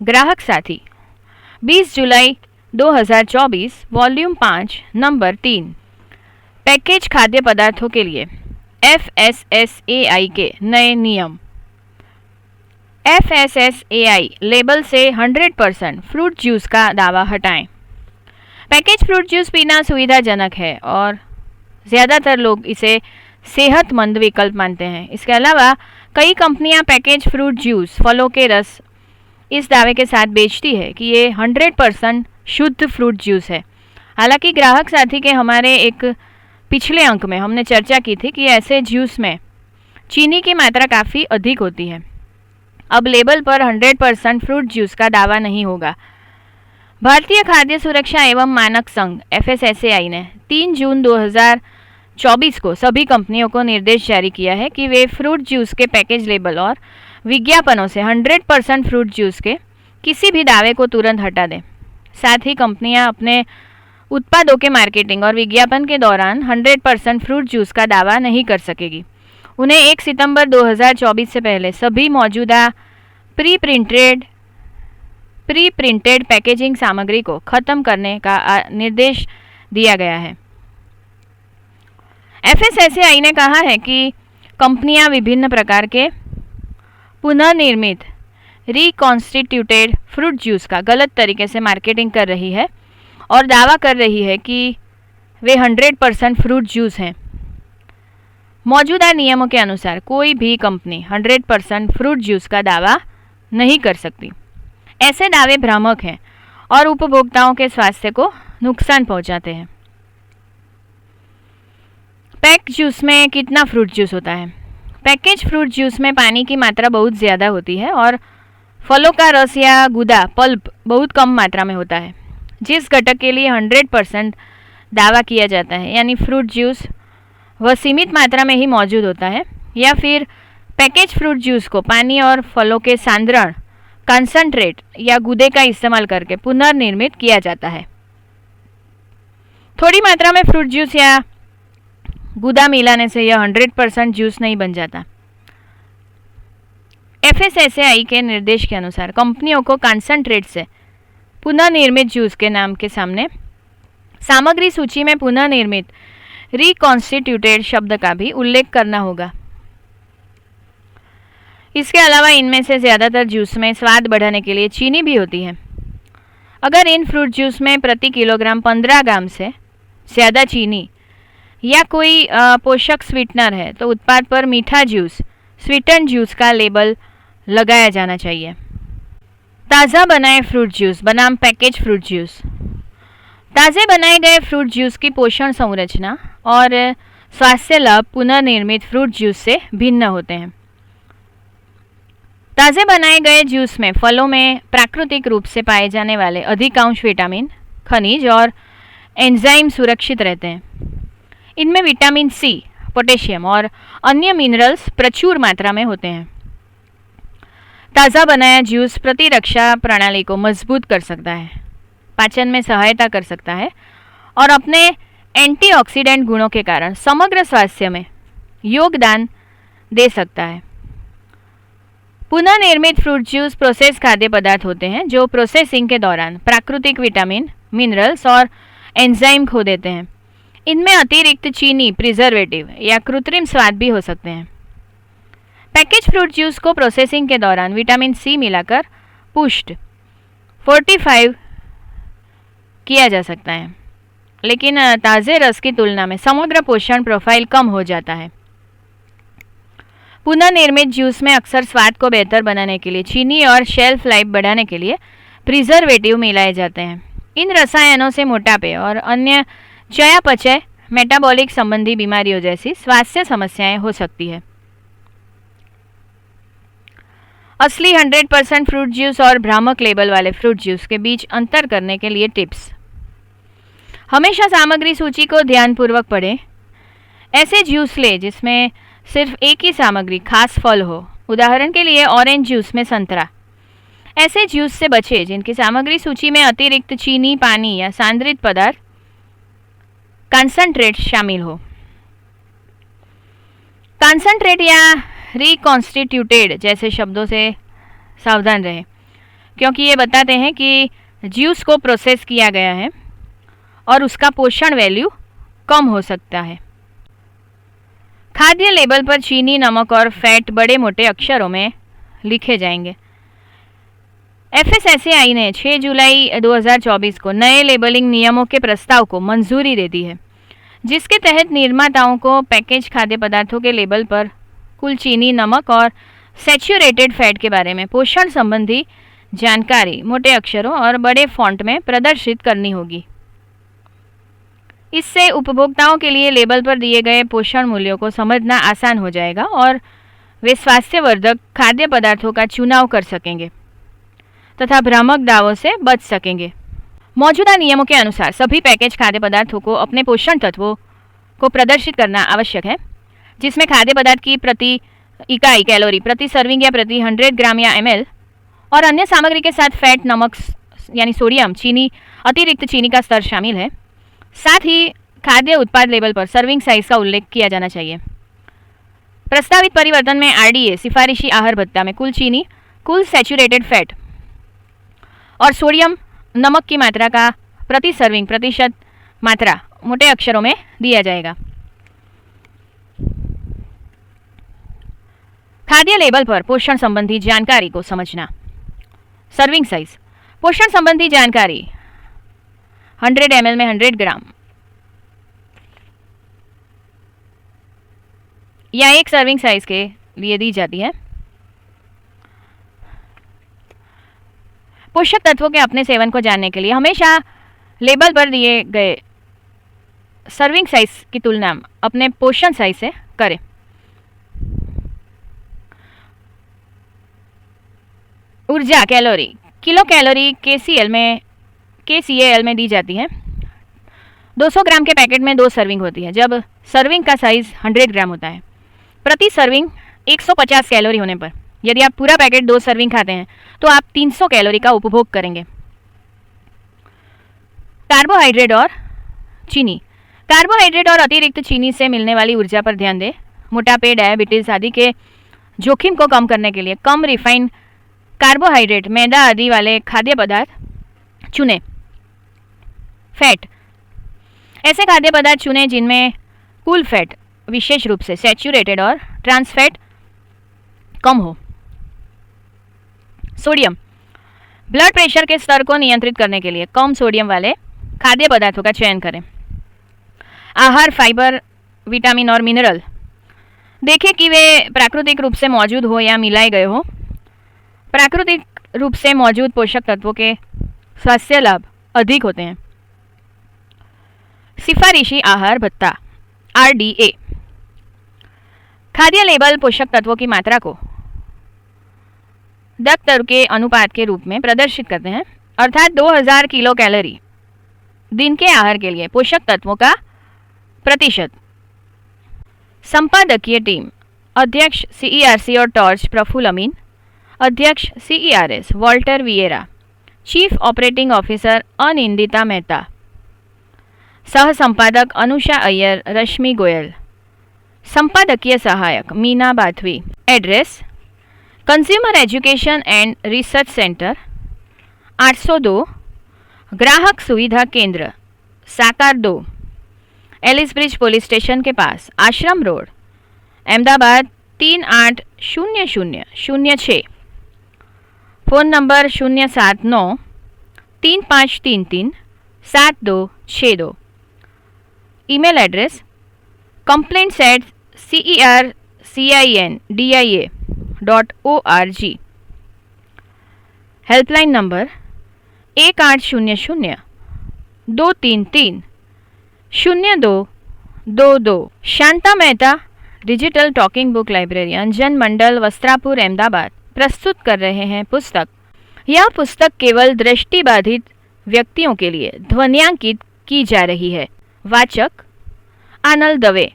ग्राहक साथी 20 जुलाई 2024 volume 5 number 3। Package खाद्य पदार्थों के लिए FSSAI के नए नियम। FSSAI लेबल से 100% फ्रूट जूस का दावा हटाएं। पैकेज फ्रूट जूस पीना सुविधाजनक है और ज़्यादातर लोग इसे सेहतमंद विकल्प मानते हैं। इसके अलावा कई कंपनियां पैकेज फ्रूट जूस, फलों के रस इस दावे के साथ बेचती है कि ये 100% शुद्ध फ्रूट जूस है। हालांकि ग्राहक साथी के हमारे एक पिछले अंक में हमने चर्चा की थी कि ऐसे जूस में चीनी की मात्रा काफ़ी अधिक होती है। अब लेबल पर 100% फ्रूट जूस का दावा नहीं होगा। भारतीय खाद्य सुरक्षा एवं मानक संघ FSSAI ने 3 जून 2024 को सभी कंपनियों को निर्देश जारी किया है कि वे फ्रूट जूस के पैकेज लेबल और विज्ञापनों से 100% फ्रूट जूस के किसी भी दावे को तुरंत हटा दें। साथ ही कंपनियां अपने उत्पादों के मार्केटिंग और विज्ञापन के दौरान 100% फ्रूट जूस का दावा नहीं कर सकेगी। उन्हें 1 सितंबर 2024 से पहले सभी मौजूदा प्री प्रिंटेड पैकेजिंग सामग्री को खत्म करने का निर्देश दिया गया है। FSSAI ने कहा है कि कंपनियां विभिन्न प्रकार के पुनर्निर्मित रिकॉन्स्टिट्यूटेड फ्रूट जूस का गलत तरीके से मार्केटिंग कर रही है और दावा कर रही है कि वे 100% फ्रूट जूस हैं। मौजूदा नियमों के अनुसार कोई भी कंपनी 100% फ्रूट जूस का दावा नहीं कर सकती। ऐसे दावे भ्रामक हैं और उपभोक्ताओं के स्वास्थ्य को नुकसान पहुंचाते हैं। पैक जूस में कितना फ्रूट जूस होता है? पैकेज फ्रूट जूस में पानी की मात्रा बहुत ज़्यादा होती है और फलों का रस या गुदा पल्प बहुत कम मात्रा में होता है। जिस घटक के लिए 100% दावा किया जाता है यानी फ्रूट जूस, वह सीमित मात्रा में ही मौजूद होता है, या फिर पैकेज फ्रूट जूस को पानी और फलों के सांद्रण, कंसंट्रेट या गुदे का इस्तेमाल करके पुनर्निर्मित किया जाता है। थोड़ी मात्रा में फ्रूट जूस या गुदा मिलाने से यह 100% जूस नहीं बन जाता। FSSAI के निर्देश के अनुसार कंपनियों को कंसंट्रेट से पुनर्निर्मित जूस के नाम के सामने सामग्री सूची में पुनर्निर्मित रिकॉन्स्टिट्यूटेड शब्द का भी उल्लेख करना होगा। इसके अलावा इनमें से ज़्यादातर जूस में स्वाद बढ़ाने के लिए चीनी भी होती है। अगर इन फ्रूट जूस में प्रति किलोग्राम 15 ग्राम से ज़्यादा चीनी या कोई पोषक स्वीटनर है तो उत्पाद पर मीठा जूस, स्वीटन जूस का लेबल लगाया जाना चाहिए। ताज़ा बनाए फ्रूट जूस बनाम पैकेज फ्रूट जूस। ताज़े बनाए गए फ्रूट जूस की पोषण संरचना और स्वास्थ्य लाभ पुनर्निर्मित फ्रूट जूस से भिन्न होते हैं। ताज़े बनाए गए जूस में फलों में प्राकृतिक रूप से पाए जाने वाले अधिकांश विटामिन, खनिज और एंजाइम सुरक्षित रहते हैं। इनमें विटामिन C, पोटेशियम और अन्य मिनरल्स प्रचुर मात्रा में होते हैं। ताज़ा बनाया जूस प्रतिरक्षा प्रणाली को मजबूत कर सकता है, पाचन में सहायता कर सकता है और अपने एंटीऑक्सीडेंट गुणों के कारण समग्र स्वास्थ्य में योगदान दे सकता है। पुनर्निर्मित फ्रूट जूस प्रोसेस खाद्य पदार्थ होते हैं जो प्रोसेसिंग के दौरान प्राकृतिक विटामिन, मिनरल्स और एंजाइम खो देते हैं। इनमें अतिरिक्त चीनी, प्रिजर्वेटिव या कृत्रिम स्वाद भी हो सकते हैं। पैकेज फ्रूट जूस को प्रोसेसिंग के दौरान विटामिन C मिलाकर पुष्ट फोर्टिफाई किया जा सकता है, लेकिन ताज़े रस की तुलना में समग्र पोषण प्रोफाइल कम हो जाता है। पुनर्निर्मित जूस में अक्सर स्वाद को बेहतर बनाने के लिए चीनी और शेल्फ लाइफ बढ़ाने के लिए प्रिजर्वेटिव मिलाए जाते हैं। इन रसायनों से मोटापे और अन्य चयापचय, मेटाबॉलिक संबंधी बीमारियों जैसी स्वास्थ्य समस्याएं हो सकती है। असली 100% फ्रूट जूस और भ्रामक लेबल वाले फ्रूट जूस के बीच अंतर करने के लिए टिप्स। हमेशा सामग्री सूची को ध्यानपूर्वक पढ़ें। ऐसे जूस लें जिसमें सिर्फ एक ही सामग्री, खास फल हो। उदाहरण के लिए ऑरेंज जूस में संतरा। ऐसे जूस से बचें जिनकी सामग्री सूची में अतिरिक्त चीनी, पानी या सांद्रित पदार्थ, कंसंट्रेट शामिल हो। कंसंट्रेट या रिकॉन्स्टिट्यूटेड जैसे शब्दों से सावधान रहें, क्योंकि ये बताते हैं कि जूस को प्रोसेस किया गया है और उसका पोषण वैल्यू कम हो सकता है। खाद्य लेबल पर चीनी, नमक और फैट बड़े मोटे अक्षरों में लिखे जाएंगे। FSSAI ने 6 जुलाई 2024 को नए लेबलिंग नियमों के प्रस्ताव को मंजूरी दे दी है, जिसके तहत निर्माताओं को पैकेज खाद्य पदार्थों के लेबल पर कुल चीनी, नमक और सैचुरेटेड फैट के बारे में पोषण संबंधी जानकारी मोटे अक्षरों और बड़े फॉन्ट में प्रदर्शित करनी होगी। इससे उपभोक्ताओं के लिए लेबल पर दिए गए पोषण मूल्यों को समझना आसान हो जाएगा और वे स्वास्थ्यवर्धक खाद्य पदार्थों का चुनाव कर सकेंगे तथा भ्रामक दावों से बच सकेंगे। मौजूदा नियमों के अनुसार सभी पैकेज खाद्य पदार्थों को अपने पोषण तत्वों को प्रदर्शित करना आवश्यक है, जिसमें खाद्य पदार्थ की प्रति इकाई कैलोरी, प्रति सर्विंग या प्रति 100 ग्राम या ml और अन्य सामग्री के साथ फैट, नमक यानी सोडियम, चीनी, अतिरिक्त चीनी का स्तर शामिल है। साथ ही खाद्य उत्पाद लेबल पर सर्विंग साइज का उल्लेख किया जाना चाहिए। प्रस्तावित परिवर्तन में RDA सिफारिशी आहार भत्ता में कुल चीनी, कुल सैचुरेटेड फैट और सोडियम, नमक की मात्रा का प्रति सर्विंग प्रतिशत मात्रा मोटे अक्षरों में दिया जाएगा। खाद्य लेबल पर पोषण संबंधी जानकारी को समझना। सर्विंग साइज, पोषण संबंधी जानकारी 100 ml में 100 ग्राम या एक सर्विंग साइज के लिए दी जाती है। पोषक तत्वों के अपने सेवन को जानने के लिए हमेशा लेबल पर दिए गए सर्विंग साइज की तुलना अपने पोषण साइज से करें। ऊर्जा कैलोरी, किलो कैलोरी KCAL में दी जाती है। 200 ग्राम के पैकेट में 2 सर्विंग होती है, जब सर्विंग का साइज 100 ग्राम होता है। प्रति सर्विंग 150 कैलोरी होने पर यदि आप पूरा पैकेट 2 सर्विंग खाते हैं तो आप 300 कैलोरी का उपभोग करेंगे। कार्बोहाइड्रेट और चीनी, कार्बोहाइड्रेट और अतिरिक्त चीनी से मिलने वाली ऊर्जा पर ध्यान दें। मोटापे, डायबिटीज आदि के जोखिम को कम करने के लिए कम रिफाइंड कार्बोहाइड्रेट, मैदा आदि वाले खाद्य पदार्थ चुनें। फैट, ऐसे खाद्य पदार्थ चुनें जिनमें कुल फैट, विशेष रूप से सैचुरेटेड और ट्रांस फैट, कम हो। सोडियम, ब्लड प्रेशर के स्तर को नियंत्रित करने के लिए कम सोडियम वाले खाद्य पदार्थों का चयन करें। आहार, फाइबर, विटामिन और मिनरल, देखें कि वे प्राकृतिक रूप से मौजूद हो या मिलाए गए हो। प्राकृतिक रूप से मौजूद पोषक तत्वों के स्वास्थ्य लाभ अधिक होते हैं। सिफारिशी आहार भत्ता RDA, खाद्य लेबल पोषक तत्वों की मात्रा को 10 के अनुपात के रूप में प्रदर्शित करते हैं, अर्थात 2000 किलो कैलोरी दिन के आहार के लिए पोषक तत्वों का प्रतिशत। संपादकीय टीम, अध्यक्ष CERC और टॉर्च प्रफुल्ल अमीन, अध्यक्ष CERS Walter Vieira, chief operating officer Anindita Mehta, सह संपादक अनुषा अय्यर, रश्मि गोयल, संपादकीय सहायक Meena Bathvi. Address consumer education and research centre 802 ग्राहक सुविधा केंद्र साकार 2, एलिस ब्रिज पुलिस स्टेशन के पास, आश्रम road, Ahmedabad 380006। Phone number 079 3533 7262। Email address complaints@cercindia.org। Helpline number 1800 233 0222। Shanta Mehta digital talking book librarian, जन मंडल, वस्त्रापुर, अहमदाबाद प्रस्तुत कर रहे हैं पुस्तक। यह पुस्तक केवल दृष्टिबाधित व्यक्तियों के लिए ध्वन्यांकित की जा रही है। वाचक आनल दवे।